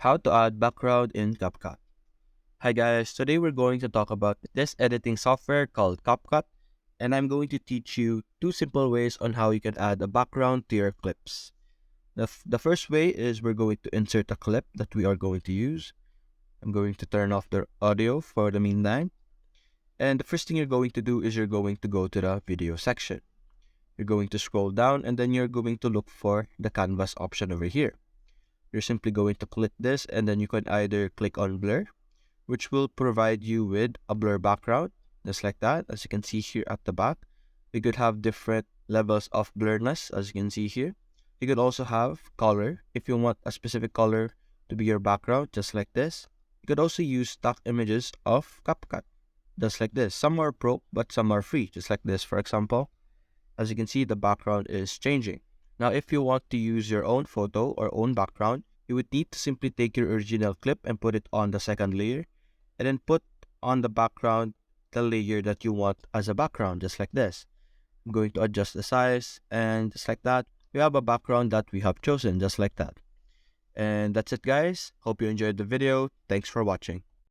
How to add background in Capcut. Hi guys, today we're going to talk about this editing software called Capcut, and I'm going to teach you two simple ways on how you can add a background to your clips. The first way is we're going to insert a clip that we are going to use. I'm going to turn off the audio for the meantime. And the first thing you're going to do is you're going to go to the video section. You're going to scroll down and then you're going to look for the canvas option over here. You're simply going to click this and then you can either click on blur, which will provide you with a blur background, just like that. As you can see here at the back, you could have different levels of blurriness, as you can see here. You could also have color, if you want a specific color to be your background, just like this. You could also use stock images of CapCut, just like this. Some are pro, but some are free, just like this, for example. As you can see, the background is changing. Now, if you want to use your own photo or own background, you would need to simply take your original clip and put it on the second layer, and then put on the background the layer that you want as a background, just like this. I'm going to adjust the size, and just like that, we have a background that we have chosen, just like that. And that's it guys. Hope you enjoyed the video. Thanks for watching.